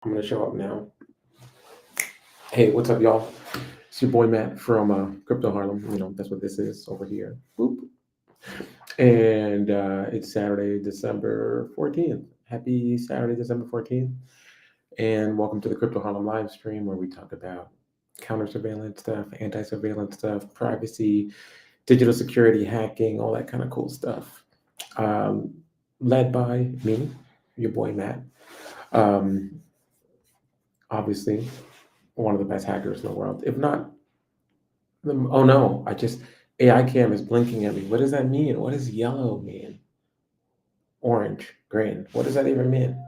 I'm gonna show up now. Hey, what's up, y'all? It's your boy Matt from Crypto Harlem. You know, that's what this is over here. Boop. And it's Saturday, December 14th. Happy Saturday, December 14th. And welcome to the Crypto Harlem live stream where we talk about counter surveillance stuff, anti surveillance stuff, privacy, digital security, hacking, all that kind of cool stuff. Um, Led by me, your boy Matt. Um, Obviously, one of the best hackers in the world. If not, oh no, AI cam is blinking at me. What does that mean? What does yellow mean? Orange, green. What does that even mean?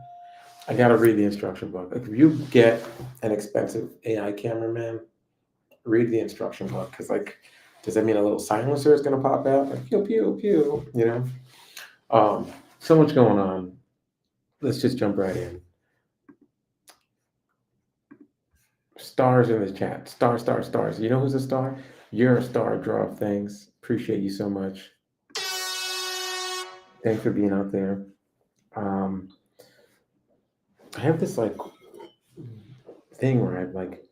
I gotta read the instruction book. If you get an expensive AI cameraman, read the instruction book. Cause like, does that mean a little silencer is gonna pop out? Like pew pew pew, you know? So much going on. Let's just jump right in. Stars in the chat. Stars. You know who's a star? You're a star, draw of things. Appreciate you so much. Thanks for being out there. Um, I have this like thing where I like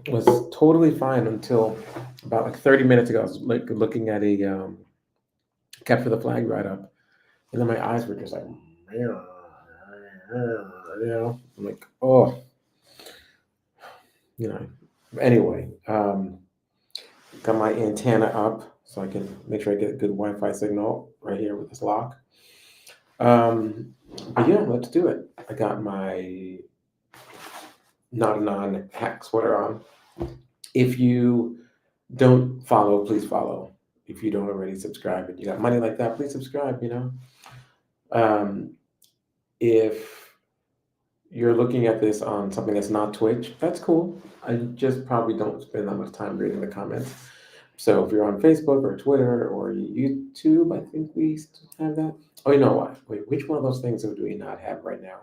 was totally fine until about like 30 minutes ago. I was like looking at a capture the flag write up, and then my eyes were just like, you know, I'm like, oh, you know. Anyway, got my antenna up so I can make sure I get a good Wi-Fi signal right here with this lock. But yeah, let's do it. I got my not a non-hack sweater on. If you don't follow, please follow. If you don't already subscribe and you got money like that, please subscribe, you know. If you're looking at this on something that's not Twitch, that's cool. I just probably don't spend that much time reading the comments. So if you're on Facebook or Twitter or YouTube, I think we still have that. Oh, you know what? Wait, which one of those things do we not have right now?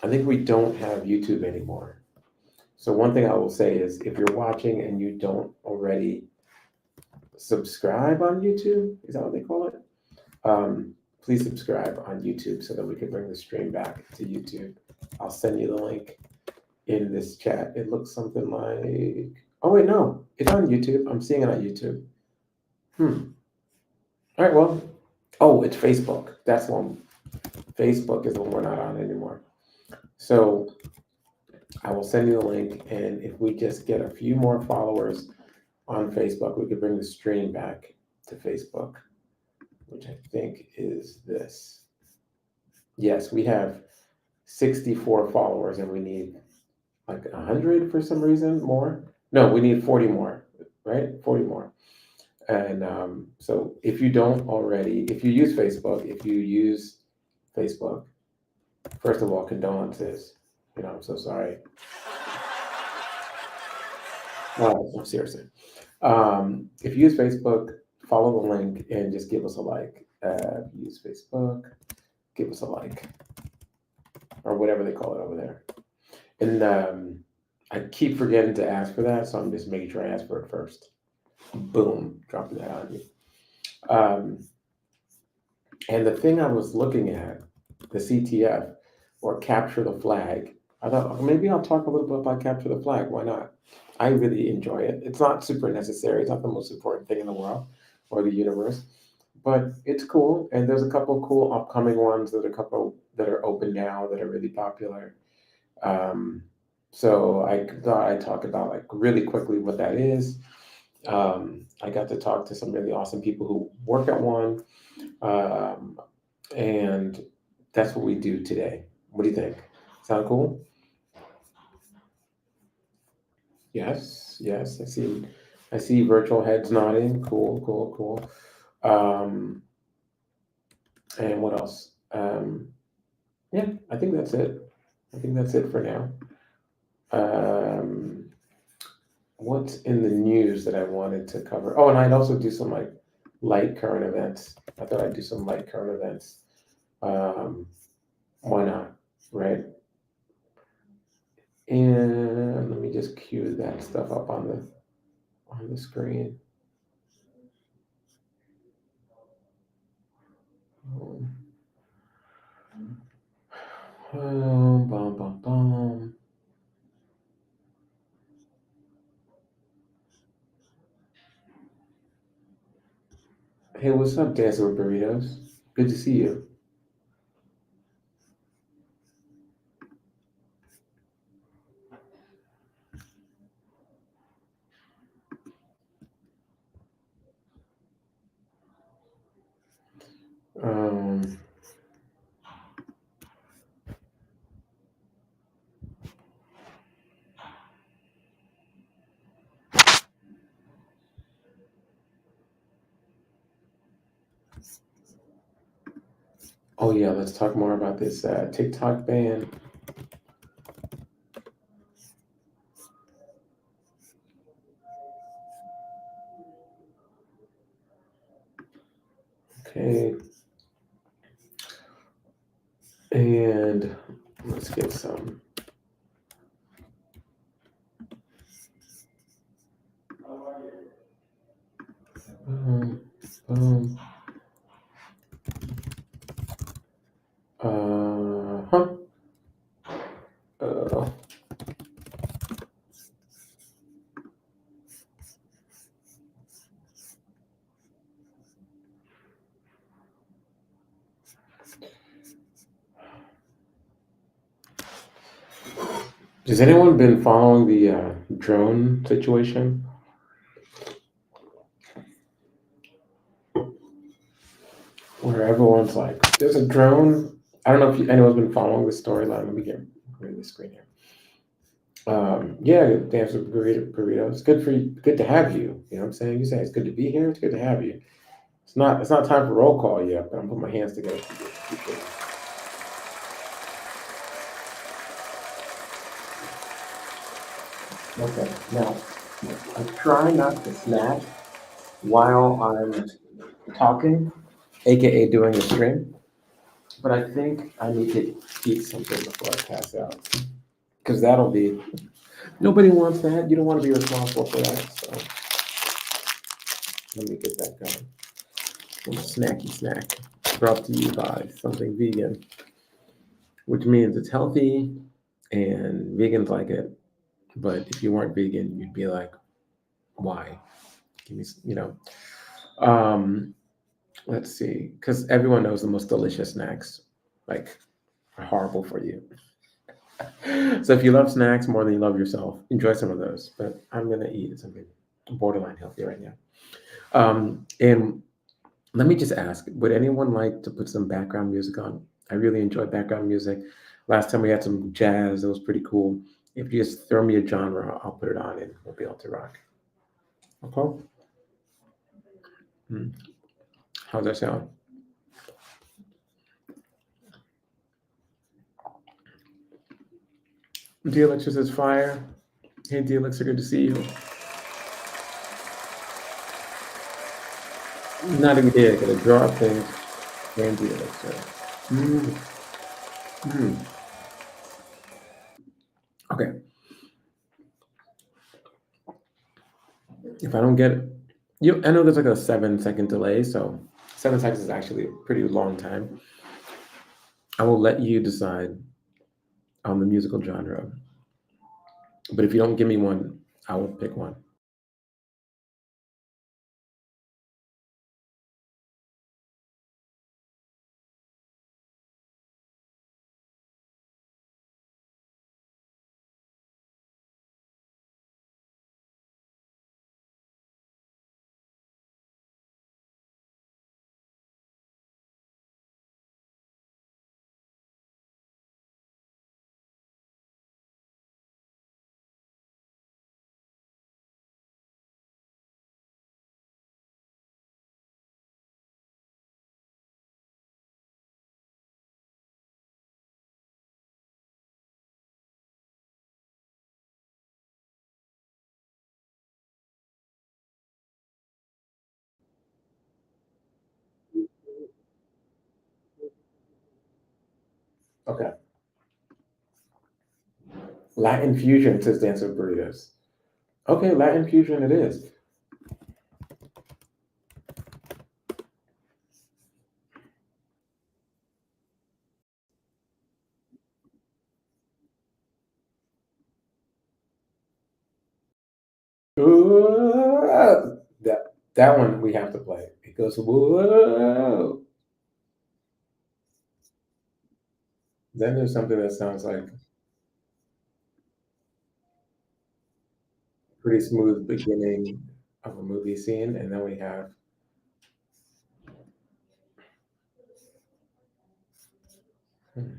I think we don't have YouTube anymore. So one thing I will say is if you're watching and you don't already subscribe on YouTube, is that what they call it? Please subscribe on YouTube so that we can bring the stream back to YouTube. I'll send you the link in this chat. It looks something like, oh wait, no, it's on YouTube. I'm seeing it on YouTube. All right, well, oh, it's Facebook. That's one. Facebook is the one we're not on anymore. So I will send you the link, and if we just get a few more followers on Facebook, we could bring the stream back to Facebook, which I think is this. Yes, we have 64 followers, and we need like 100 for some reason more. No, we need 40 more, right? 40 more. And so if you don't already, if you use Facebook, first of all, condolences. You know, I'm so sorry. No, seriously. If you use Facebook, follow the link and just give us a like. Use Facebook, give us a like, or whatever they call it over there. And I keep forgetting to ask for that, so I'm just making sure I ask for it first. Boom, dropping that on you. And the thing I was looking at, the CTF, or capture the flag, I thought maybe I'll talk a little bit about capture the flag. Why not? I really enjoy it. It's not super necessary. It's not the most important thing in the world or the universe, but it's cool. And there's a couple of cool upcoming ones. There's a couple that are open now that are really popular. So I thought I'd talk about like really quickly what that is. I got to talk to some really awesome people who work at one, and that's what we do today. What do you think? Sound cool? Yes, yes. I see virtual heads nodding. Cool. And what else? Yeah, I think that's it. I think that's it for now. What's in the news that I wanted to cover? Oh, and I'd also do some like light current events. I thought I'd do some light current events. Why not? Right? And let me just cue that stuff up on the screen. Bum, bum, bum. Hey, what's up, Dancer with Burritos? Good to see you. Um, oh yeah, let's talk more about this TikTok ban. Okay, and let's get some. Um, um, huh. Uh, has anyone been following the drone situation? Where everyone's like, there's a drone. I don't know if anyone's been following the storyline. Let me get rid of the screen here. Yeah, dance with burrito. It's good for you. Good to have you. You know what I'm saying? You say it's good to be here. It's good to have you. It's not. It's not time for roll call yet. But I'm putting my hands together for you. Okay. Now, I try not to snack while I'm talking, aka doing a stream. But I think I need to eat something before I pass out, because that'll be. Nobody wants that. You don't want to be responsible for that. So let me get that going. A little snacky snack brought to you by something vegan, which means it's healthy and vegans like it. But if you weren't vegan, you'd be like, why? Give me, Um, let's see, because everyone knows the most delicious snacks, like, are horrible for you. So if you love snacks more than you love yourself, enjoy some of those. But I'm gonna eat something borderline healthy right now. And let me just ask, would anyone like to put some background music on? I really enjoy background music. Last time we had some jazz, it was pretty cool. If you just throw me a genre, I'll put it on and we'll be able to rock. Okay? Hmm. How's that sound? Delix is fire. Hey, Delix, good to see you. Not every day I gotta draw up things. And Delix. Mm, mm. Okay. If I don't get it, I know there's like a 7 second delay, so 7 seconds is actually a pretty long time. I will let you decide on the musical genre. But if you don't give me one, I will pick one. Okay. Latin fusion says Dance of Burritos. Okay, Latin fusion it is. Whoa. That one we have to play. It goes whoa. Then there's something that sounds like pretty smooth beginning of a movie scene, and then we have hmm,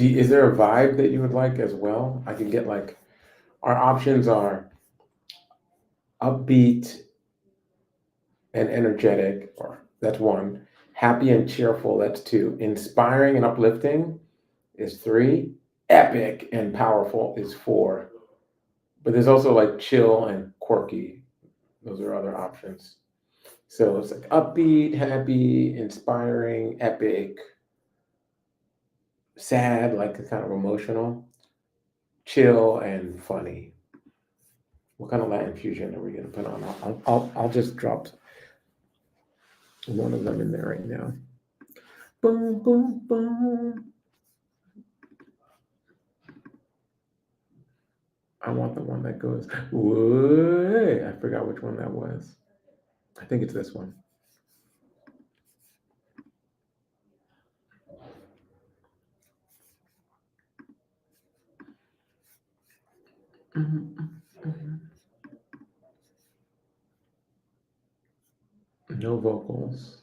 is there a vibe that you would like as well? I can get like our options are upbeat and energetic, or that's one. Happy and cheerful, that's two. Inspiring and uplifting is three. Epic and powerful is four. But there's also like chill and quirky. Those are other options. So it's like upbeat, happy, inspiring, epic, sad, like kind of emotional, chill, and funny. What kind of Latin fusion are we gonna put on? I'll just drop one of them in there right now. Boom, boom, boom. I want the one that goes, whoa. I forgot which one that was. I think it's this one. Mhm, mhm. No vocals.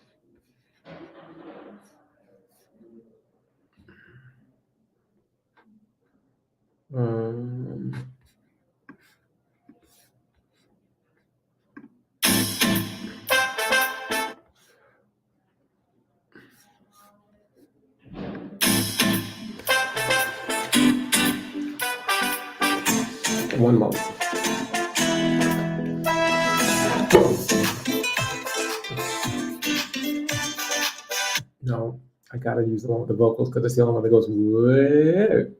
Um, one moment. No, I gotta use the one with the vocals because it's the only one that goes, whoa.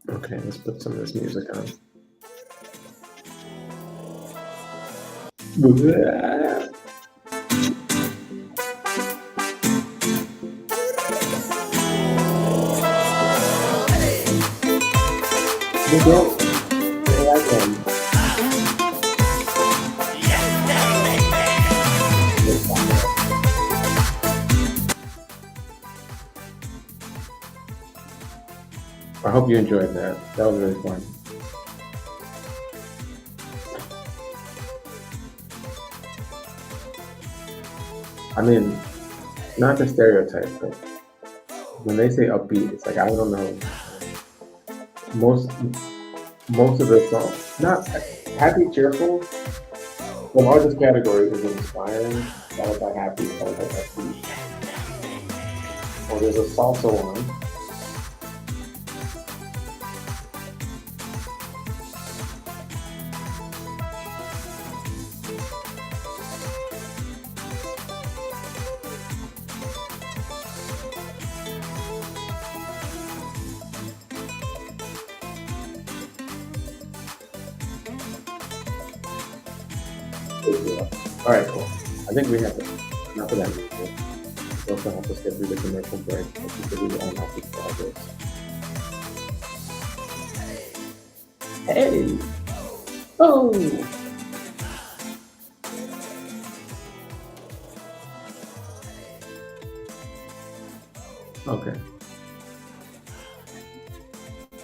Okay, let's put some of this music on. Whoa. They don't. They like them. I hope you enjoyed that. That was really fun. I mean, not the stereotype, but when they say upbeat, it's like I don't know. Most most of the songs, not happy, cheerful. The largest category is inspiring, followed by happy, followed by upbeat. Or there's a salsa one. All right, cool. I think we have enough of that music. We also have to skip through the commercial break, which is really unhappy progress. Hey! Oh! Okay.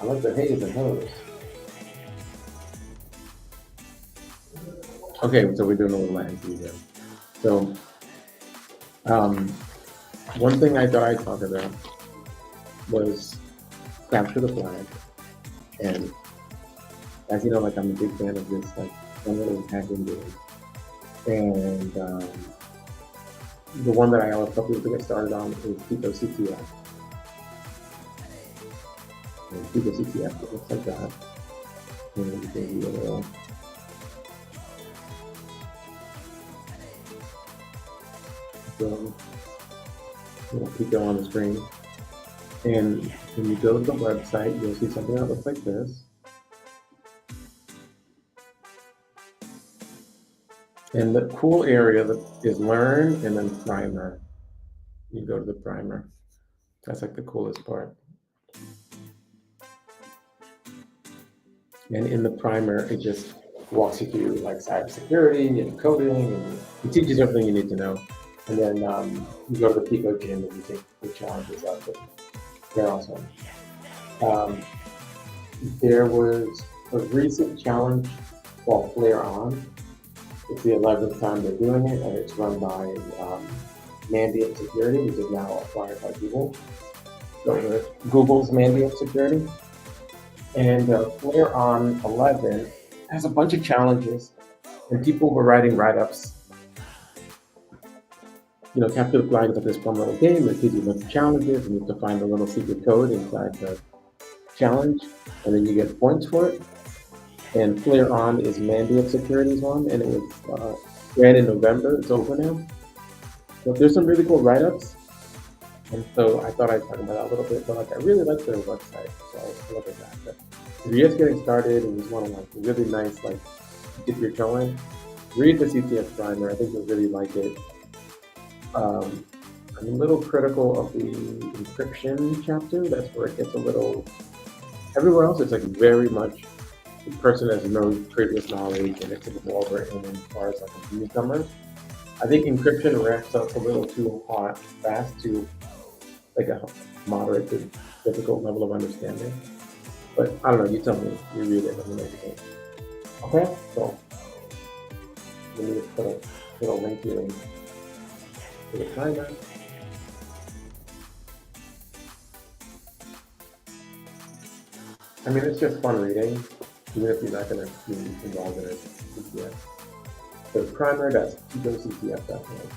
I like the haze and hose. Okay, so we're doing a little Latin here. So, um, one thing I thought I'd talk about was capture the flag. And as you know, like I'm a big fan of this like one little hacking game. And the one that I always tell people to get started on is Pico CTF. And Pico CTF, it looks like that. And you can do a little Pico on the screen. And when you go to the website, you'll see something that looks like this. And the cool area is learn and then primer. You go to the primer. That's like the coolest part. And in the primer, it just walks you through like cybersecurity and coding, and it teaches everything you need to know. And then you go to the Pico gym and you take the challenges up. But they're awesome. Um, there was a recent challenge called Flare On. It's the 11th time they're doing it, and it's run by Mandiant Security, which is now acquired by Google. So Google's Mandiant Security. And Flare On 11 has a bunch of challenges, and people were writing write-ups. You know, capture the flag is like this fun little game that gives you a bunch of challenges, and you have to find a little secret code inside the challenge, and then you get points for it. And Flare On is Mandiant Security's one, and it was ran in November. It's over now. So there's some really cool write-ups. And so I thought I'd talk about that a little bit, but like I really like their website, so I'll look at that. But if you're just getting started and you just want to like really nice, like dip your toe in, read the CTF primer. I think you'll really like it. I'm a little critical of the encryption chapter. That's where it gets a little. Everywhere else, it's like very much the person has no previous knowledge, and it's well written as far as like a newcomer. I think encryption ramps up a little too hot, fast to like a moderate to difficult level of understanding. But I don't know, you tell me, you read it, let me know what you think. Okay, so let me just put a link here to the primer. I mean, it's just fun reading, even if you're not going to be involved in it. CTF. So the primer, that's CTF.com.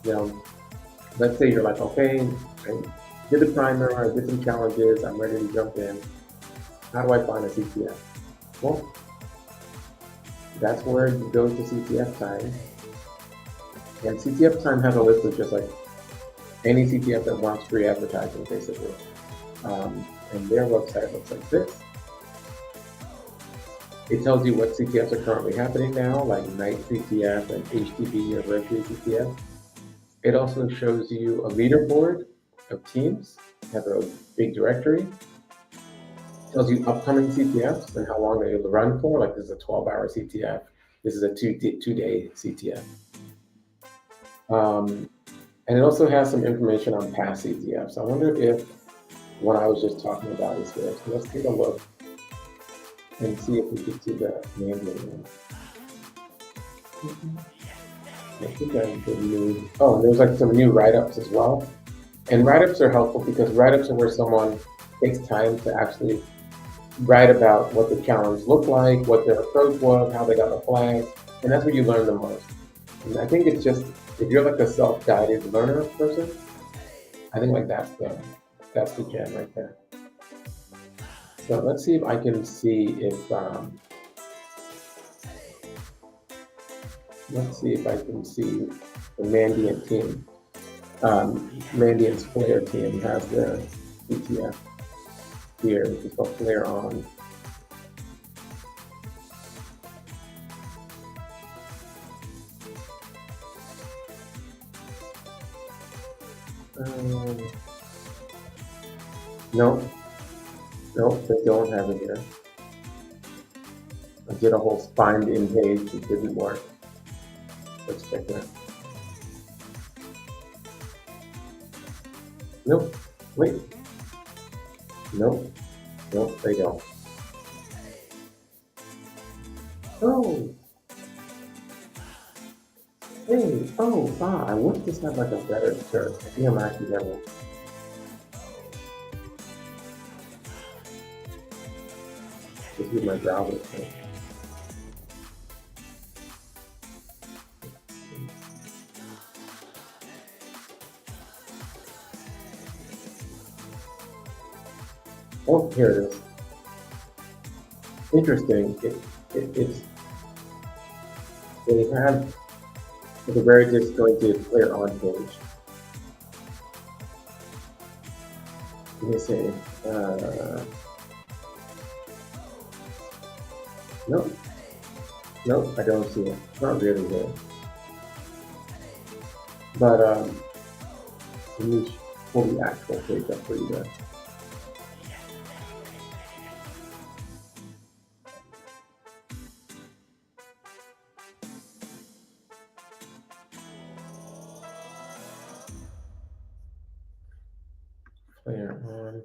Now, let's say you're like, okay, I did the primer, I did some challenges, I'm ready to jump in. How do I find a CTF? Well, that's where you go to CTF Time. And CTF Time has a list of just like any CTF that wants free advertising, basically. And their website looks like this. It tells you what CTFs are currently happening now, like Night CTF and HTTP or Mercury CTF. It also shows you a leaderboard of teams, it has a big directory. It tells you upcoming CTFs and how long they will run for, like this is a 12-hour CTF, this is a two-day CTF. And it also has some information on past CTFs. I wonder if what I was just talking about is here. So let's take a look and see if we can see the Mandiant one. I think I did new. Oh, and there's like some new write-ups as well. And write-ups are helpful because write-ups are where someone takes time to actually write about what the challenge looked like, what their approach was, how they got the flag, and that's where you learn the most. And I think it's just, if you're like a self-guided learner person, I think like that's the gem right there. So let's see if I can see if let's see if I can see the Mandiant team. Mandiant's Flare team has their CTF here, which is called Flare On. No, they don't have it here. I did a whole find in page, it didn't work. Let's check that. Nope, wait. Nope, they don't. Oh! Hey, I wish this had like a better search. I think I'm actually having. Just use my browser thing. Oh, here it is. Interesting. It's they have the very disjointed Flare On page. Let me see. Nope. Nope, I don't see it. It's not really there. But let me pull the actual page up for you guys. Player on.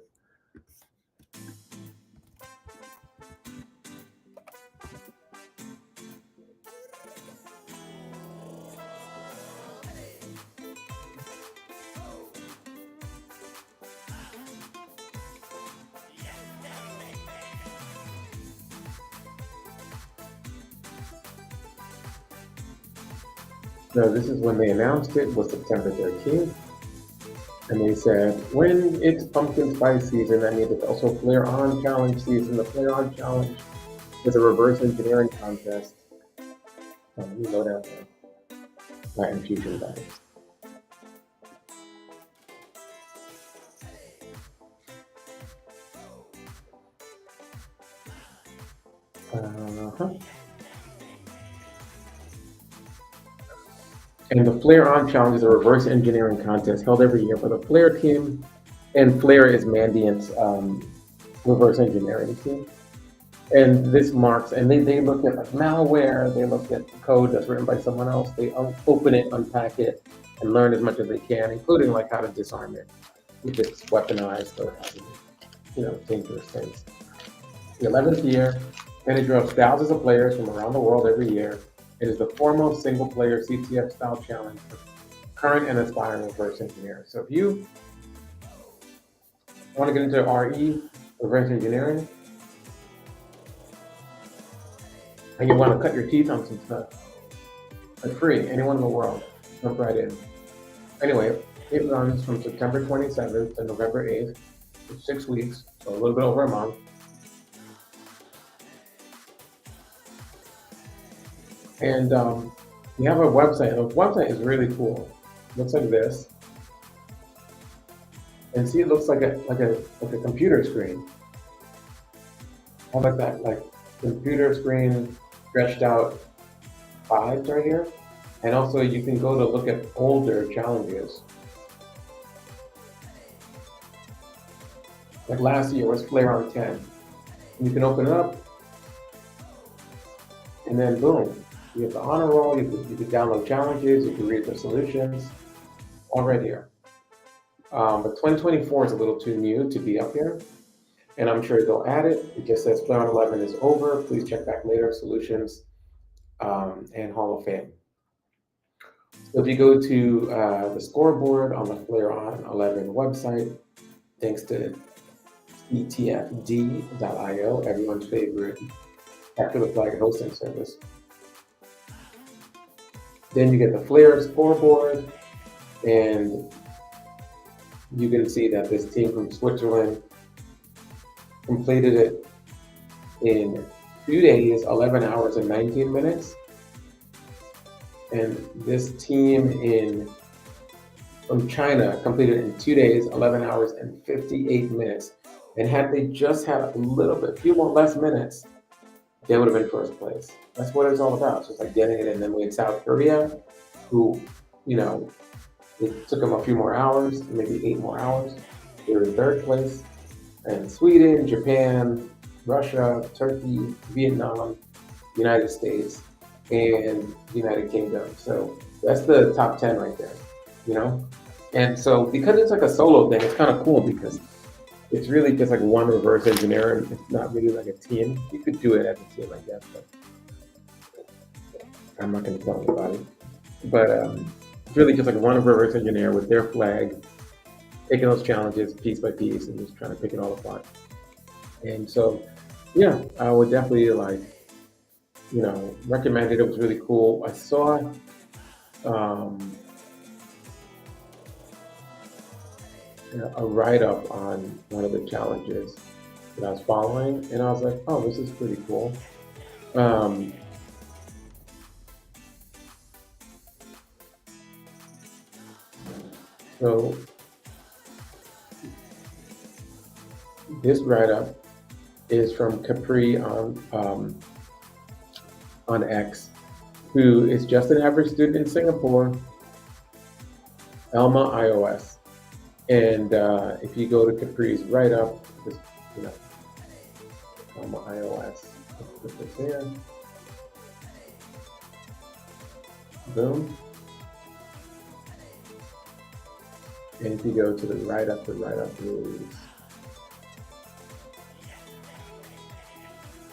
No, this is when they announced it was September 13th. And they said, when it's pumpkin spice season, that means it's also Flare On Challenge season. The Flare On Challenge is a reverse engineering contest. Let me load out my infusion guys. Uh-huh. And the Flare On Challenge is a reverse engineering contest held every year for the Flare team. And Flare is Mandiant's reverse engineering team. And this marks, and they look at like malware, they look at code that's written by someone else, they open it, unpack it, and learn as much as they can, including like how to disarm it if it's weaponized or dangerous things. The 11th year, and it draws thousands of players from around the world every year. It is the foremost single-player CTF-style challenge for current and aspiring reverse engineers. So if you want to get into RE, reverse engineering, and you want to cut your teeth on some stuff, it's free, anyone in the world, jump right in. Anyway, it runs from September 27th to November 8th. It's 6 weeks, so a little bit over a month. And we have a website. The website is really cool. It looks like this. And see, it looks like a computer screen. I like that, like computer screen stretched out vibes right here. And also you can go to look at older challenges. Like last year was Flare on 10. And you can open it up, and then boom, you have the honor roll, you can download challenges, you can read the solutions, all right here. But 2024 is a little too new to be up here, and I'm sure they'll add it. It just says Flare on 11 is over. Please check back later, solutions, and Hall of Fame. So if you go to the scoreboard on the Flare on 11 website, thanks to etfd.io, everyone's favorite after the flag hosting service. Then you get the Flare scoreboard, and you can see that this team from Switzerland completed it in 2 days, 11 hours and 19 minutes. And this team from China completed it in 2 days, 11 hours and 58 minutes. And had they just had a few more less minutes, they would have been first place. That's what it's all about. It's just like getting it in. Then we had South Korea, who, it took them a few more hours, maybe 8 more hours. They were in third place. And Sweden, Japan, Russia, Turkey, Vietnam, United States, and United Kingdom. So that's the top 10 right there, And so because it's like a solo thing, it's kind of cool because it's really just like one reverse engineer, and it's not really like a team. You could do it as a team, I guess, but I'm not going to tell you about it. But it's really just like one reverse engineer with their flag, taking those challenges piece by piece and just trying to pick it all apart. And so, yeah, I would definitely recommend it. It was really cool. I saw a write-up on one of the challenges that I was following, and I was like, oh, this is pretty cool. So this write-up is from Capri on on X, who is just an average student in Singapore, Elma iOS. And if you go to Capri's write up, just, you know, Elma iOS, put this here, boom. And if you go to the write up reads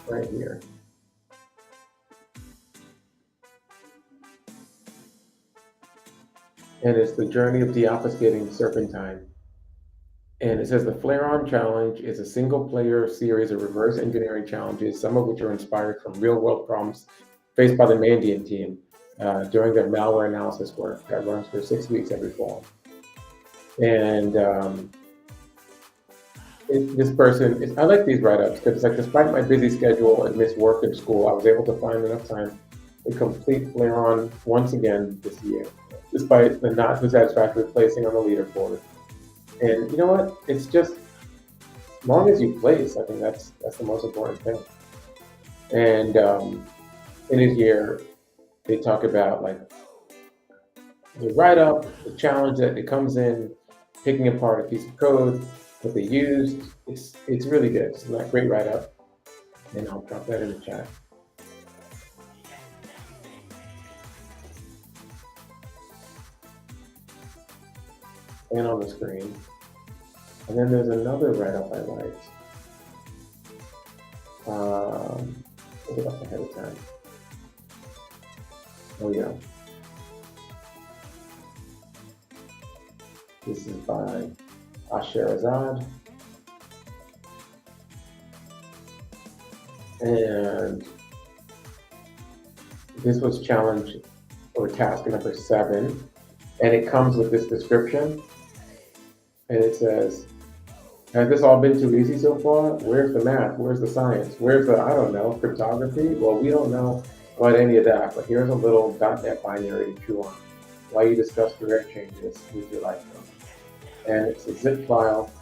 right here. And it's the journey of deobfuscating Serpentine. And it says the Flare On Challenge is a single player series of reverse engineering challenges, some of which are inspired from real world problems faced by the Mandiant team during their malware analysis work that runs for 6 weeks every fall. And this person is, I like these write ups because it's like, despite my busy schedule and missed work and school, I was able to find enough time to complete Flare On once again this year, despite the not so satisfactory placing on the leaderboard. And you know what? It's just, as long as you place, I think that's the most important thing. And in it here, they talk about like the write up, the challenge that it comes in, picking apart a piece of code, what they used. It's really good. It's a great write up, and I'll drop that in the chat. And on the screen. And then there's another write-up I liked. Look it up ahead of time. Oh yeah. This is by Asherazad. And this was challenge or task number 7. And it comes with this description. And it says, has this all been too easy so far? Where's the math? Where's the science? Where's the, I don't know, cryptography? Well, we don't know about any of that, but here's a little .NET binary to chew on while you discuss direct changes with your life code. And it's a zip file,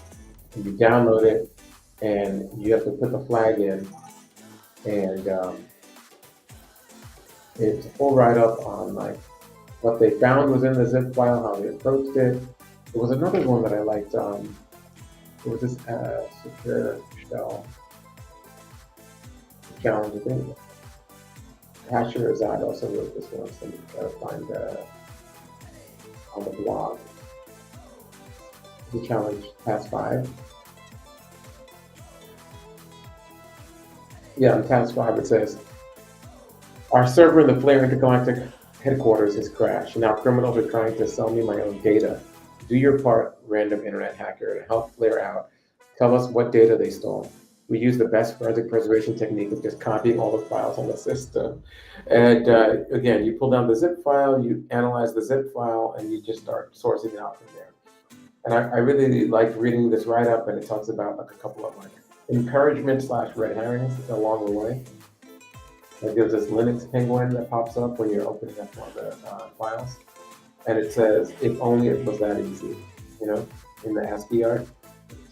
and you download it, and you have to put the flag in, and it's a full write-up on like what they found was in the zip file, how they approached it. There was another one that I liked. It was this secure shell challenge. I think Asherazad also wrote this one, so you gotta find on the blog. The challenge task 5. Yeah, on task 5 it says, our server in the Flare Intergalactic headquarters has crashed. Now criminals are trying to sell me my own data. Do your part, random internet hacker, to help Flare out. Tell us what data they stole. We use the best forensic preservation technique of just copying all the files on the system. And again, you pull down the zip file, you analyze the zip file, and you just start sourcing it out from there. And I really liked reading this write-up, and it talks about like a couple of like encouragement / red herrings along the way. Like there's this Linux penguin that pops up when you're opening up one of the files. And it says, if only it was that easy, you know, in the ASCII art.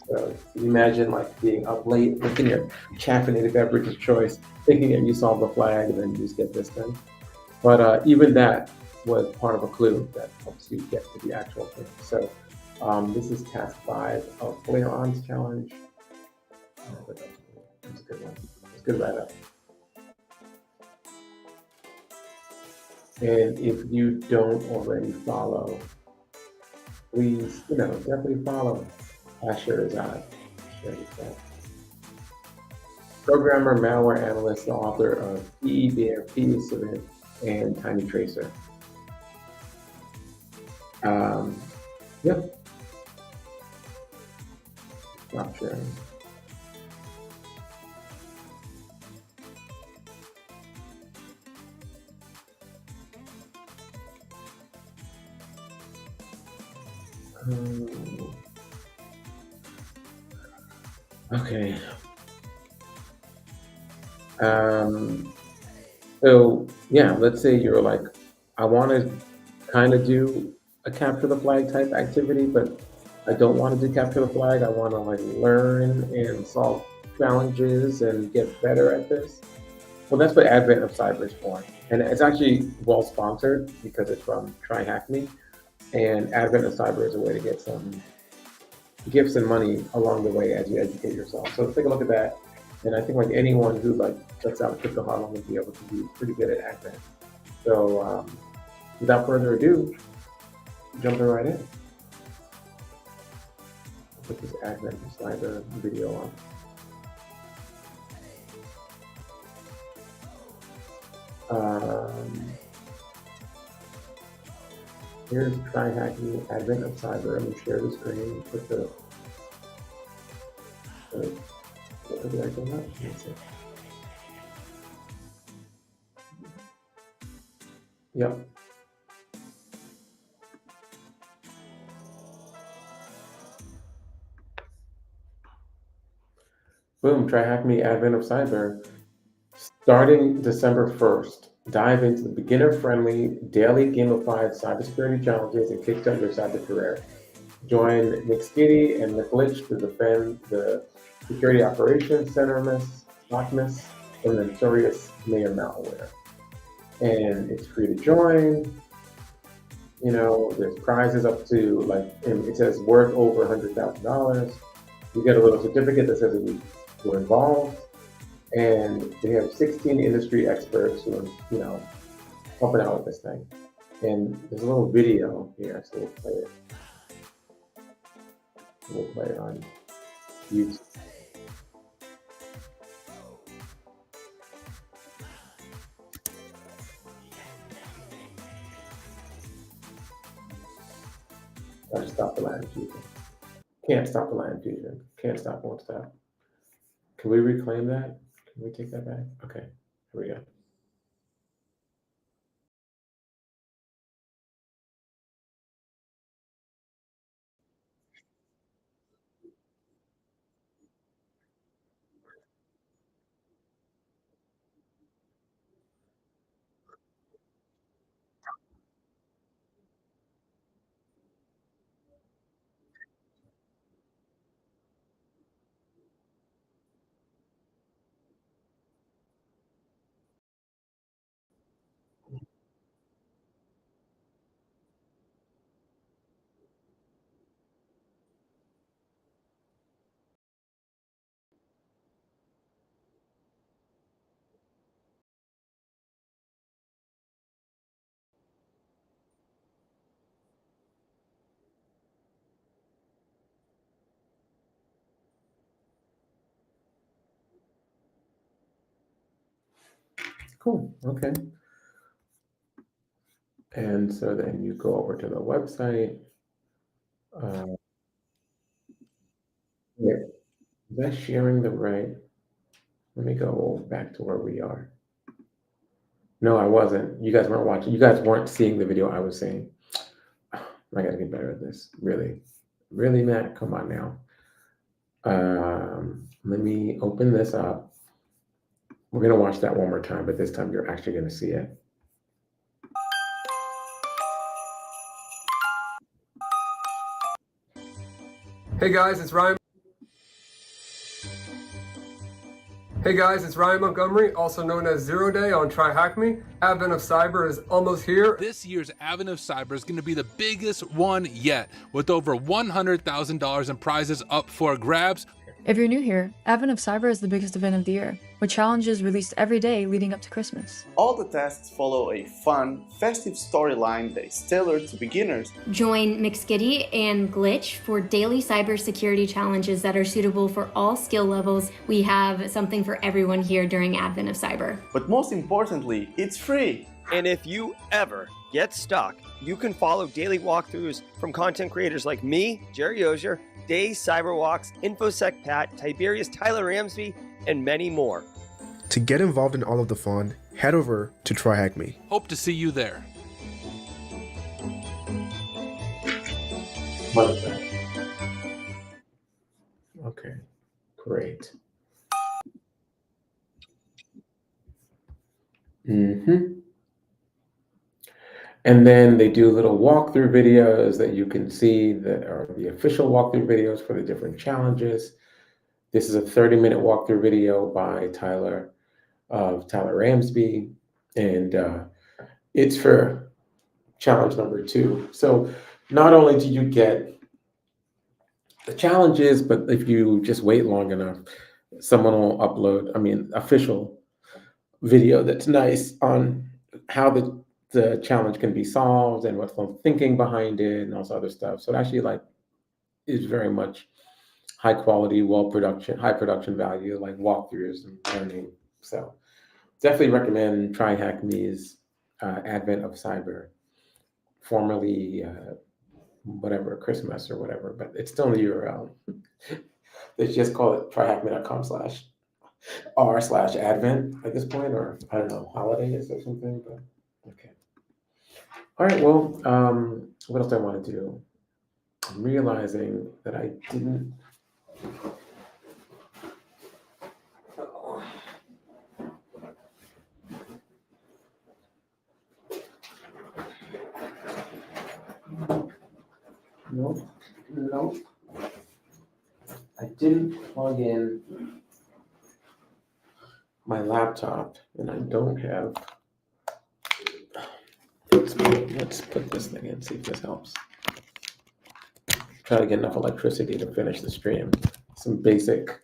So you imagine like being up late, drinking your caffeinated beverage of choice, thinking that you solve the flag, and then you just get this thing. But even that was part of a clue that helps you get to the actual thing. So this is task 5 of Flare On's challenge. It's a good one. It's a good write-up. And if you don't already follow, please, definitely follow Asherazad. Programmer, malware analyst, the author of PEBRP, Savant, and Tiny Tracer. Yep. Stop sharing. Okay. So yeah, let's say you're like, I want to kind of do a capture the flag type activity, but I don't want to do capture the flag. I want to like learn and solve challenges and get better at this. Well, that's what Advent of Cyber is for. And it's actually well sponsored because it's from Try Hack Me. And Advent of Cyber is a way to get some gifts and money along the way as you educate yourself. So let's take a look at that. And I think like anyone who like checks out Crypto Harlem will be able to be pretty good at Advent. So without further ado, jumping right in. Put this Advent of Cyber video on. Here's Try Hack Me, Advent of Cyber. I'm gonna share the screen. Put the what did I go up? Let's see. Yep. Boom, Try Hack Me, Advent of Cyber. Starting December 1st, dive into the beginner-friendly, daily gamified cybersecurity challenges and kickstart your cyber career. Join McSkitty and McGlitch to defend the Security Operations Center SOCMIS from the notorious Mayor malware. And it's free to join. You know, there's prizes up to like, it says worth over $100,000. You get a little certificate that says that you were involved. And they have 16 industry experts who are, you know, helping out with this thing. And there's a little video here, so we'll play it. We'll play it on YouTube. I just stop the line fusion. Can't stop the line fusion. Can't stop, won't stop. Can we reclaim that? Can we take that back? Okay, here we go. Cool, okay. And so then you go over to the website. Is that sharing the right? Let me go back to where we are. No, I wasn't. You guys weren't watching. You guys weren't seeing the video I was seeing. I gotta get better at this. Really, really, Matt. Come on now. Let me open this up. We're gonna watch that one more time, but this time you're actually gonna see it. Hey guys, it's Ryan. Hey guys, it's Ryan Montgomery, also known as Zero Day on Try Hack Me. Advent of Cyber is almost here. This year's Advent of Cyber is going to be the biggest one yet, with over $100,000 in prizes up for grabs. If you're new here, Advent of Cyber is the biggest event of the year, with challenges released every day leading up to Christmas. All the tests follow a fun, festive storyline that is tailored to beginners. Join McSkitty and Glitch for daily cybersecurity challenges that are suitable for all skill levels. We have something for everyone here during Advent of Cyber. But most importantly, it's free! And if you ever get stuck, you can follow daily walkthroughs from content creators like me, Jerry Ozier, Day Cyberwalks, InfoSec Pat, Tiberius Tyler Ramsby, and many more. To get involved in all of the fun, head over to Try Hack Me. Hope to see you there. What is that? Okay, great. And then they do little walkthrough videos that you can see that are the official walkthrough videos for the different challenges. This is a 30-minute walkthrough video by Tyler. of Tyler Ramsby, and it's for challenge number 2. So not only do you get the challenges, but if you just wait long enough, someone will upload, official video that's nice on how the challenge can be solved and what's the thinking behind it and all this other stuff. So it actually is very much high quality, high production value, like walkthroughs and learning. So definitely recommend Try Hack Me's Advent of Cyber, formerly whatever, Christmas or whatever, but it's still in the URL. They just call it tryhackme.com/r/advent at this point, or I don't know, holidays or something, but okay. All right, well, what else do I want to do? I'm realizing that I didn't. Nope. I didn't plug in my laptop, and I don't have. Let's put this thing in, see if this helps. Try to get enough electricity to finish the stream. Some basic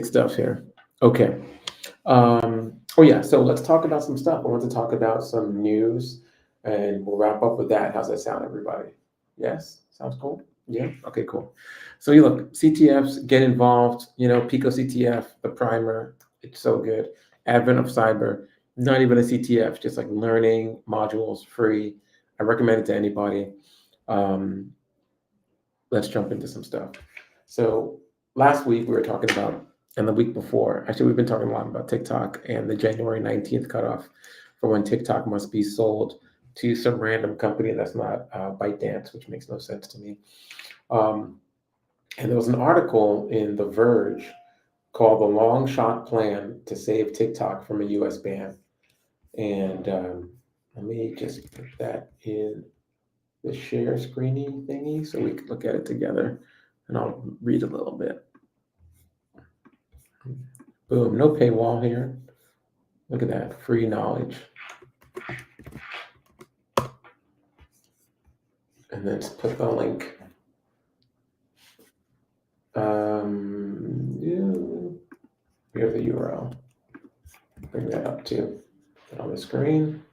stuff here. Okay. Oh yeah, so let's talk about some stuff. I want to talk about some news, and we'll wrap up with that. How's that sound, everybody? Yes? Sounds cool? Yeah? Okay, cool. So you look, CTFs, get involved, Pico CTF, the primer, it's so good. Advent of Cyber, not even a CTF, just like learning modules, free. I recommend it to anybody. Let's jump into some stuff. So last week we were talking about, and the week before, actually we've been talking a lot about TikTok and the January 19th cutoff for when TikTok must be sold to some random company that's not ByteDance, which makes no sense to me. And there was an article in The Verge called "The Long Shot Plan to Save TikTok from a US Ban." And let me just put that in the share screening thingy so we can look at it together, and I'll read a little bit. Boom, no paywall here. Look at that, free knowledge. And let's put the link. Here's the URL. Bring that up too. Put it on the screen.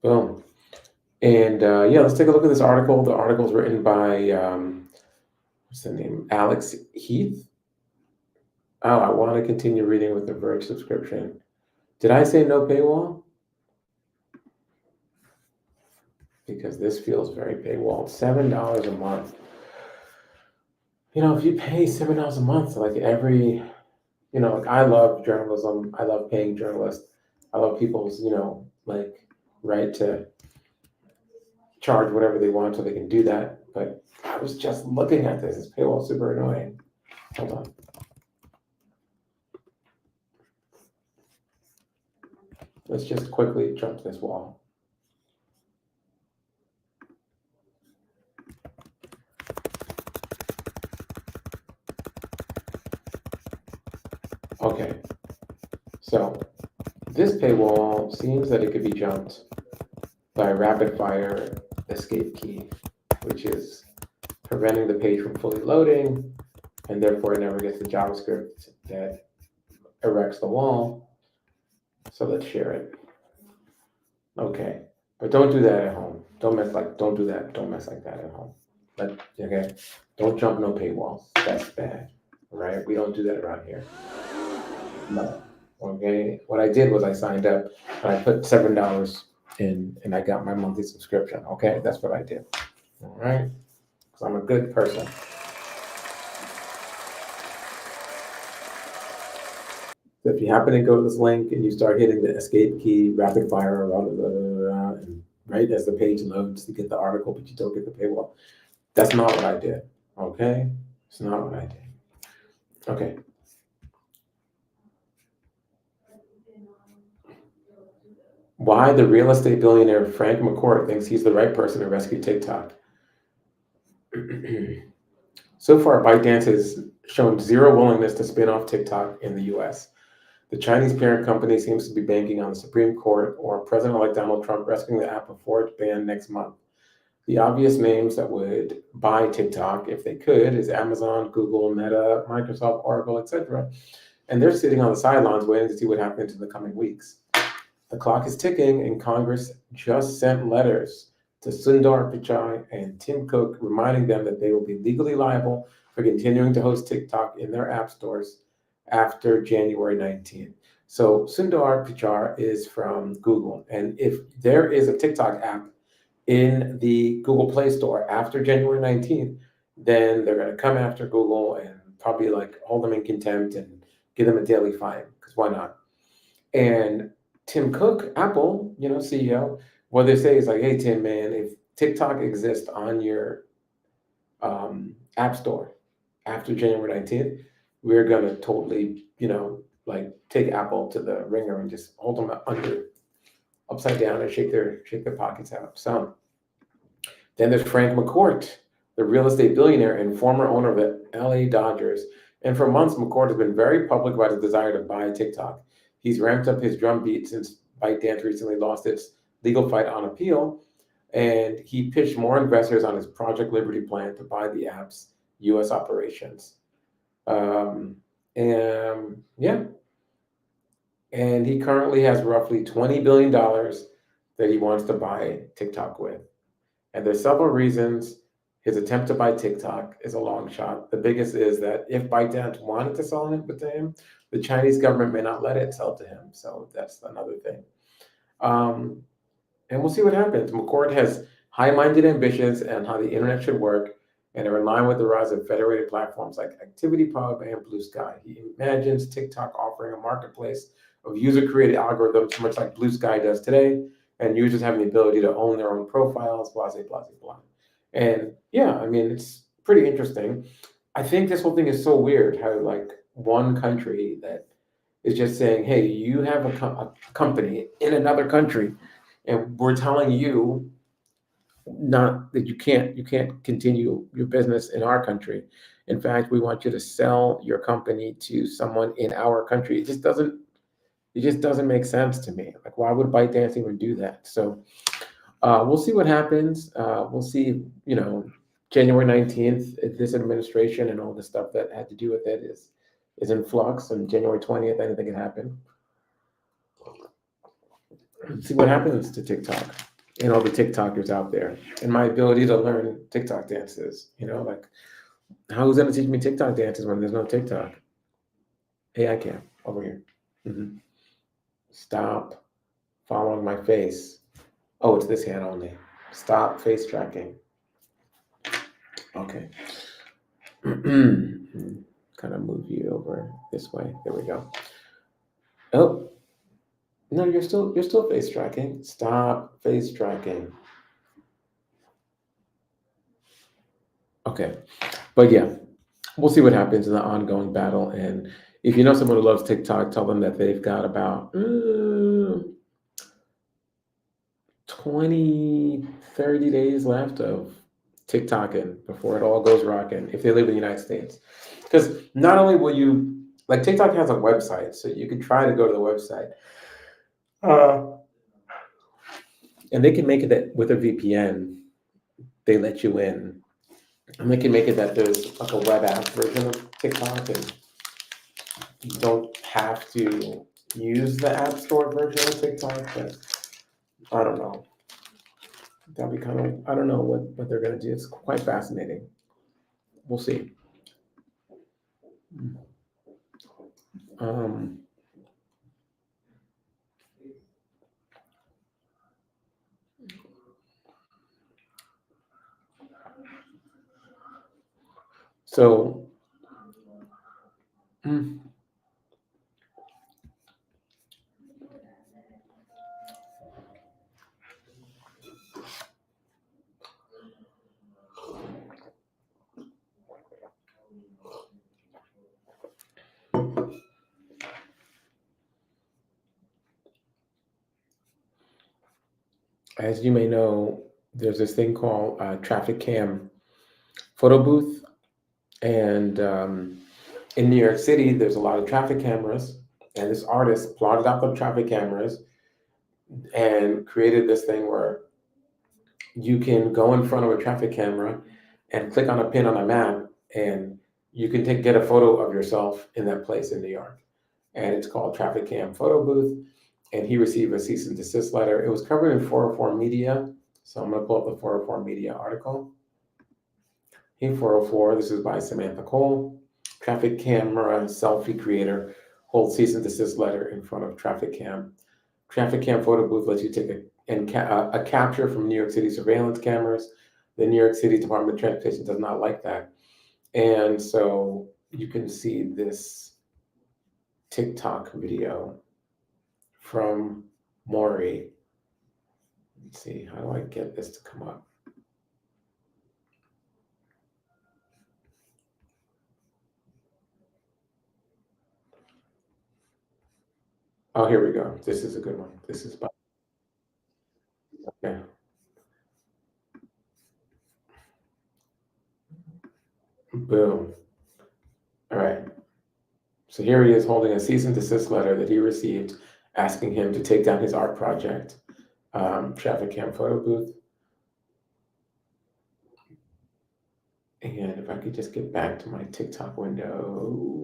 Boom. And let's take a look at this article. The article is written by, what's the name? Alex Heath. Oh, I want to continue reading with the Verge subscription. Did I say no paywall? Because this feels very paywall. $7 a month. If you pay $7 a month, like every, like I love journalism. I love paying journalists. I love people's, right to charge whatever they want so they can do that. But I was just looking at this. This paywall is super annoying. Hold on. Let's just quickly jump this wall. Okay, so this paywall seems that it could be jumped by a rapid fire escape key, which is preventing the page from fully loading, and therefore it never gets the JavaScript that erects the wall. So let's share it. Okay, but don't do that at home. Don't mess like that at home. Okay, don't jump no paywalls. That's bad. All right, we don't do that around here. No. Okay. What I did was I signed up and I put $7 in and I got my monthly subscription. Okay. That's what I did. All right. Because I'm a good person. So if you happen to go to this link and you start hitting the escape key, rapid fire, and right as the page loads, you get the article, but you don't get the paywall. That's not what I did. Okay. It's not what I did. Okay. Why the real estate billionaire Frank McCourt thinks he's the right person to rescue TikTok. So far, ByteDance has shown zero willingness to spin off TikTok in the US. The Chinese parent company seems to be banking on the Supreme Court or President-elect Donald Trump rescuing the app before it's banned next month. The obvious names that would buy TikTok if they could is Amazon, Google, Meta, Microsoft, Oracle, etc. And they're sitting on the sidelines waiting to see what happens in the coming weeks. The clock is ticking, and Congress just sent letters to Sundar Pichai and Tim Cook reminding them that they will be legally liable for continuing to host TikTok in their app stores after January 19th. So Sundar Pichai is from Google, and if there is a TikTok app in the Google Play Store after January 19th, then they're going to come after Google and probably like hold them in contempt and give them a daily fine, because why not? And Tim Cook, Apple, CEO, what they say is like, hey, Tim, man, if TikTok exists on your app store after January 19th, we're going to totally, like take Apple to the ringer and just hold them upside down and shake their pockets out. So then there's Frank McCourt, the real estate billionaire and former owner of the LA Dodgers. And for months, McCourt has been very public about his desire to buy TikTok. He's ramped up his drumbeat since ByteDance recently lost its legal fight on appeal, and he pitched more investors on his Project Liberty plan to buy the app's U.S. operations. And he currently has roughly $20 billion that he wants to buy TikTok with. And there's several reasons his attempt to buy TikTok is a long shot. The biggest is that if ByteDance wanted to sell it to him, the Chinese government may not let it sell to him. So that's another thing. And we'll see what happens. McCourt has high-minded ambitions and how the internet should work, and are in line with the rise of federated platforms like ActivityPub and Blue Sky. He imagines TikTok offering a marketplace of user-created algorithms, much like Blue Sky does today, and users having the ability to own their own profiles, blah, blah, blah, blah. And yeah, I mean, it's pretty interesting. I think this whole thing is so weird how like one country that is just saying, hey, you have a company in another country, and we're telling you not that you can't continue your business in our country. In fact, we want you to sell your company to someone in our country. It just doesn't make sense to me. Like, why would ByteDance even do that? So we'll see what happens. We'll see, January 19th, if this administration and all the stuff that had to do with it is in flux, and January 20th, anything can happen. See what happens to TikTok and all the TikTokers out there, and my ability to learn TikTok dances. Like, who's going to teach me TikTok dances when there's no TikTok? AI cam over here. Mm-hmm. Stop following my face. Oh, it's this hand only. Stop face tracking. Okay. Kind of move you over this way. There we go. Oh, no, you're still face tracking. Stop face tracking. Okay. But yeah, we'll see what happens in the ongoing battle. And if you know someone who loves TikTok, tell them that they've got about 20, 30 days left of TikToking before it all goes rocking, if they live in the United States. Because not only will you, like, TikTok has a website, so you can try to go to the website. And they can make it that with a VPN, they let you in. And they can make it that there's like a web app version of TikTok, and you don't have to use the App Store version of TikTok, but I don't know. That'll be kind of, I don't know what they're going to do. It's quite fascinating. We'll see. So, as you may know, there's this thing called traffic cam photo booth, And in New York City, there's a lot of traffic cameras, and this artist plotted out the traffic cameras and created this thing where you can go in front of a traffic camera and click on a pin on a map, and you can get a photo of yourself in that place in New York. And it's called Traffic Cam Photo Booth. And he received a cease and desist letter. It was covered in 404 Media. So I'm going to pull up the 404 Media article. Hey 404, this is by Samantha Cole. Traffic camera selfie creator holds cease and desist letter in front of traffic cam. Traffic cam photo booth lets you take a capture from New York City surveillance cameras. The New York City Department of Transportation does not like that. And so you can see this TikTok video from Maury. Let's see, how do I get this to come up? Oh, here we go. This is a good one. This is by, okay. Boom. All right. So here he is holding a cease and desist letter that he received asking him to take down his art project, Traffic Cam Photo Booth. And if I could just get back to my TikTok window.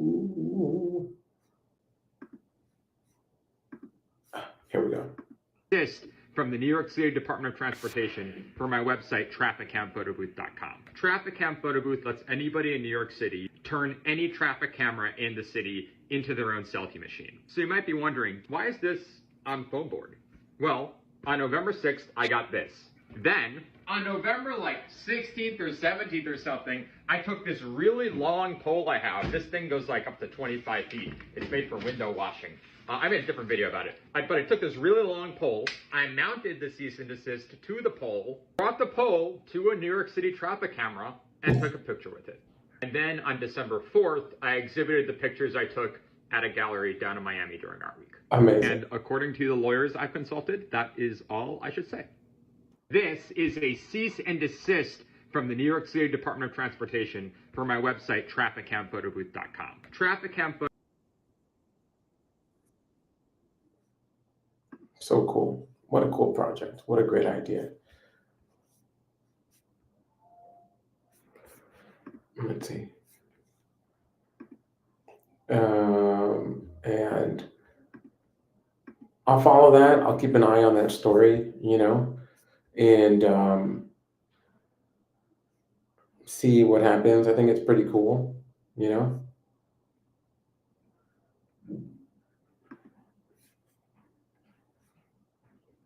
Here we go. From the New York City Department of Transportation for my website, trafficcamphotobooth.com. Traffic Cam Photo Booth lets anybody in New York City turn any traffic camera in the city into their own selfie machine. So you might be wondering, why is this on phone board? Well, on November 6th, I got this. Then, on November 16th or 17th or something, I took this really long pole I have. This thing goes up to 25 feet. It's made for window washing. I made a different video about it. But I took this really long pole, I mounted the cease and desist to the pole, brought the pole to a New York City traffic camera, and took a picture with it. And then on December 4th, I exhibited the pictures I took at a gallery down in Miami during Art Week. Amazing. And according to the lawyers I've consulted, that is all I should say. This is a cease and desist from the New York City Department of Transportation for my website, trafficcamphotobooth.com. Traffic Cam Photo. So cool. What a cool project. What a great idea. Let's see. And I'll follow that. I'll keep an eye on that story, and see what happens. I think it's pretty cool,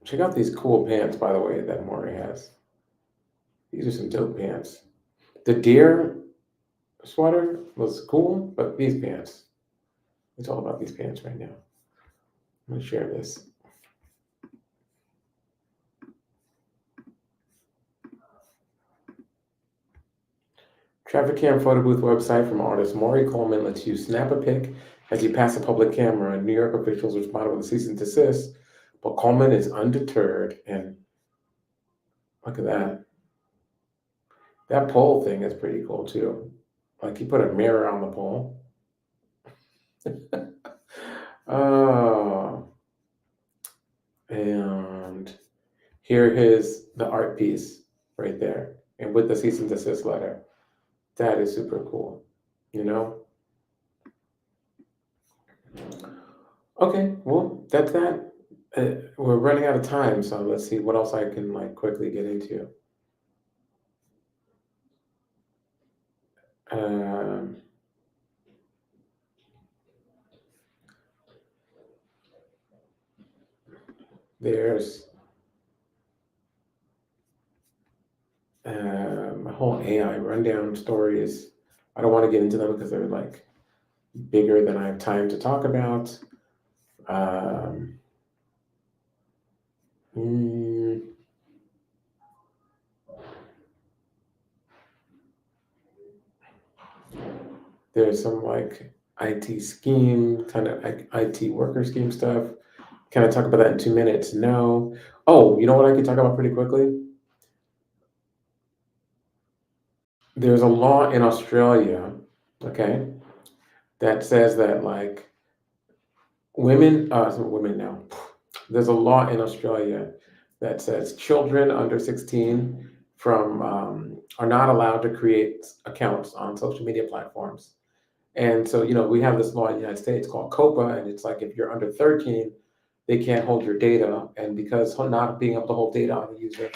Check out these cool pants, by the way, that Maury has. These are some dope pants. The deer sweater was cool, but these pants, it's all about these pants right now. I'm going to share this. Traffic Cam Photo Booth website from artist Maury Coleman lets you snap a pic as you pass a public camera. New York officials responded with a cease and desist, but Coleman is undeterred. And look at that. That pole thing is pretty cool too. He put a mirror on the pole. And here is the art piece right there, and with the cease and desist letter. That is super cool, Okay, well, that's that. We're running out of time, so let's see what else I can quickly get into. There's my whole AI rundown stories. I don't want to get into them because they're bigger than I have time to talk about. There's some IT scheme, kind of IT worker scheme stuff. Can I talk about that in 2 minutes? No. Oh, you know what I could talk about pretty quickly? there's a law in Australia, okay, that says that like women now. There's a law in Australia that says children under 16 are not allowed to create accounts on social media platforms. And so, we have this law in the United States called COPA, and it's like if you're under 13, they can't hold your data. And because not being able to hold data on the user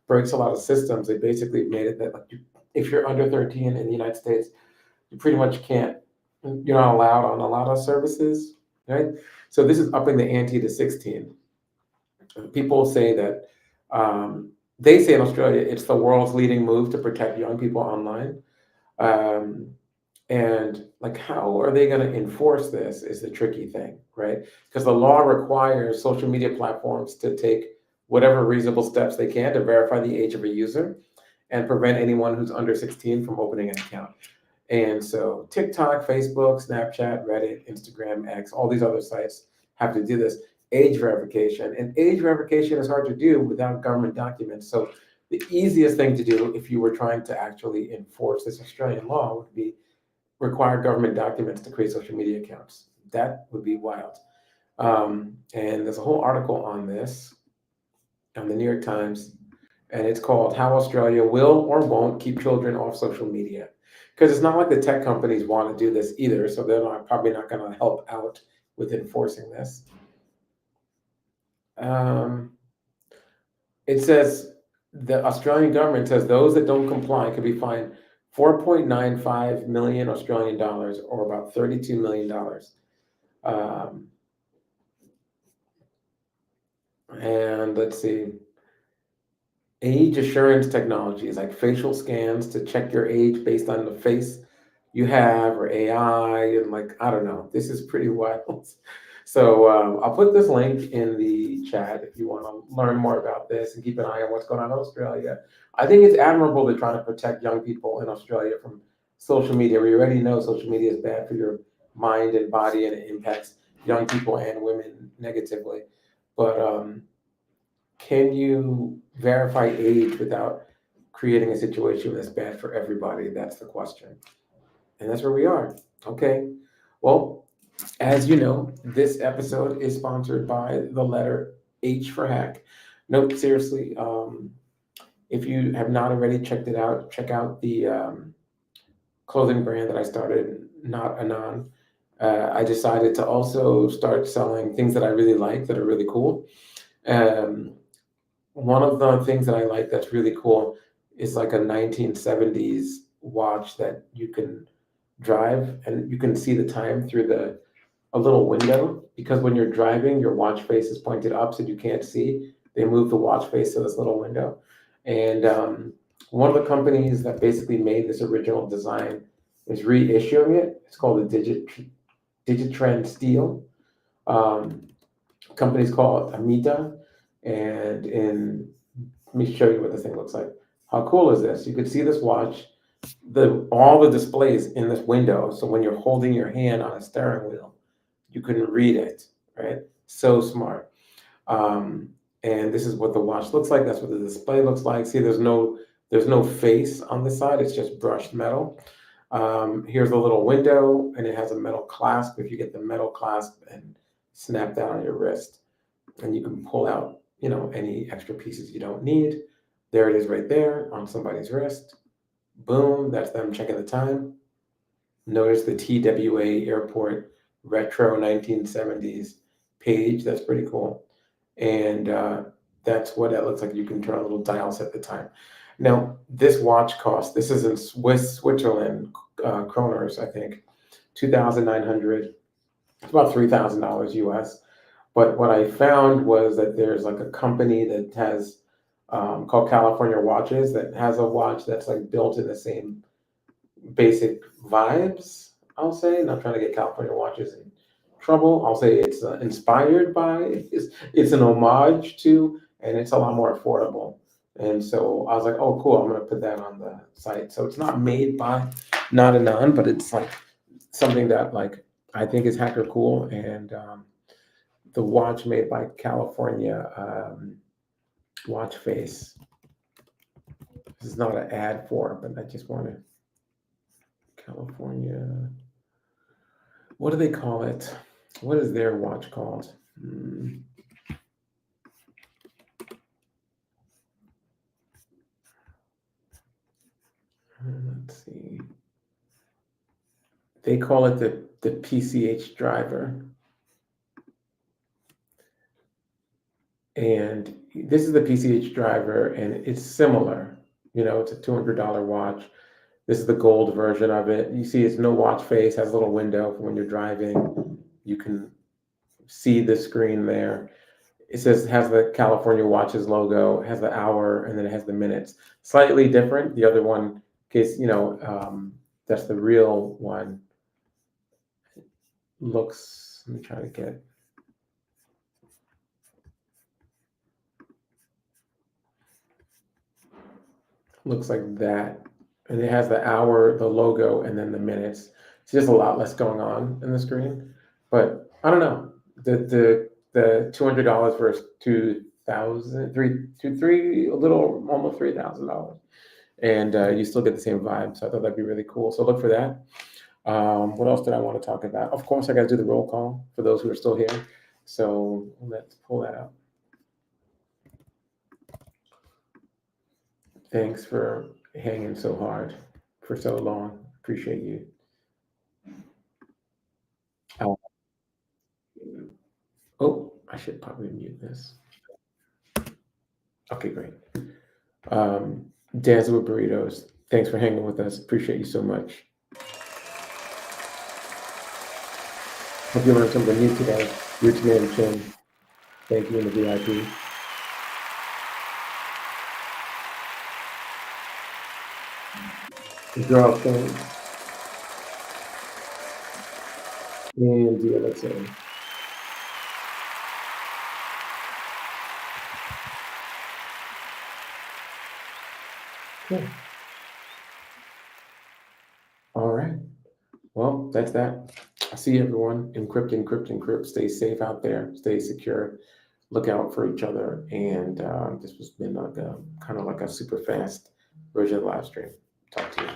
breaks a lot of systems, they basically made it that like if you're under 13 in the United States, you pretty much can't, you're not allowed on a lot of services, right? So this is upping the ante to 16. People say that, they say in Australia, it's the world's leading move to protect young people online. Um, and like, how are they going to enforce this is the tricky thing, right? Because the law requires social media platforms to take whatever reasonable steps they can to verify the age of a user and prevent anyone who's under 16 from opening an account. And so TikTok, Facebook, Snapchat, Reddit, Instagram, X, all these other sites have to do this age verification. And age verification is hard to do without government documents. So the easiest thing to do if you were trying to actually enforce this Australian law would be require government documents to create social media accounts. That would be wild. And there's a whole article on this on the New York Times, and it's called How Australia Will or Won't Keep Children Off Social Media. Because it's not like the tech companies want to do this either, so they're probably not going to help out with enforcing this. It says the Australian government says those that don't comply could be fined 4.95 million Australian dollars, or about $32 million. And let's see, age assurance technologies like facial scans to check your age based on the face you have, or AI, and like, I don't know, this is pretty wild. So I'll put this link in the chat if you want to learn more about this and keep an eye on what's going on in Australia. I think it's admirable to try to protect young people in Australia from social media. We already know social media is bad for your mind and body, and it impacts young people and women negatively. But can you verify age without creating a situation that's bad for everybody? That's the question. And that's where we are. Okay. Well, as you know, this episode is sponsored by the letter H for hack. No, seriously, if you have not already checked it out, check out the clothing brand that I started, Not Anon. I decided to also start selling things that I really like that are really cool. One of the things that I like that's really cool is like a 1970s watch that you can drive, and you can see the time through a little window, because when you're driving, your watch face is pointed up so you can't see. They move the watch face to this little window. And one of the companies that basically made this original design is reissuing it. It's called the Digitrend Steel. Company's called Amita. And let me show you what this thing looks like. How cool is this? You could see this watch, all the displays in this window. So when you're holding your hand on a steering wheel, you can read it, right? So smart. And this is what the watch looks like. That's what the display looks like. See, there's no face on the side. It's just brushed metal. Here's a little window, and it has a metal clasp. If you get the metal clasp and snap that on your wrist, and you can pull out, any extra pieces you don't need. There it is right there on somebody's wrist. Boom, that's them checking the time. Notice the TWA Airport Retro 1970s page. That's pretty cool. And that's what it looks like. You can turn a little dial, set the time. Now, this watch costs, this is in Switzerland, kroners, I think, 2,900. It's about $3,000 US. But what I found was that there's like a company that has called California Watches that has a watch that's like built in the same basic vibes, I'll say. Not trying to get California Watches in trouble. I'll say it's inspired by, it's an homage to, and it's a lot more affordable. And so I was like, oh, cool, I'm going to put that on the site. So it's not made by Not Anon, but it's like something that like I think is hacker cool. And the watch made by California Watch Face. This is not an ad for it, but I just want to. California. What do they call it? What is their watch called? Let's see. They call it the PCH driver. And this is the PCH driver, and it's similar. You know, it's a $200 watch. This is the gold version of it. You see it's no watch face, has a little window for when you're driving. You can see the screen there. It says it has the California Watches logo, has the hour, and then it has the minutes. Slightly different. The other one, in case, you know, that's the real one. Looks, let me try to get. Looks like that. And it has the hour, the logo, and then the minutes. It's just a lot less going on in the screen. But I don't know. The $200 versus $2,000, a little almost $3,000, and you still get the same vibe. So I thought that'd be really cool. So look for that. What else did I want to talk about? Of course, I got to do the roll call for those who are still here. So let's pull that up. Thanks for hanging so hard for so long. Appreciate you. Oh, I should probably mute this. Okay, great. Dancing with Burritos, thanks for hanging with us. Appreciate you so much. Hope you learned something new today. Rich Man Chin, thank you in the VIP. Girl Thing. And DLXA. Cool. All right. Well, that's that. I see everyone. Encrypt, encrypt, encrypt. Stay safe out there. Stay secure. Look out for each other. And this has been like a kind of like a super fast version of the live stream. Talk to you.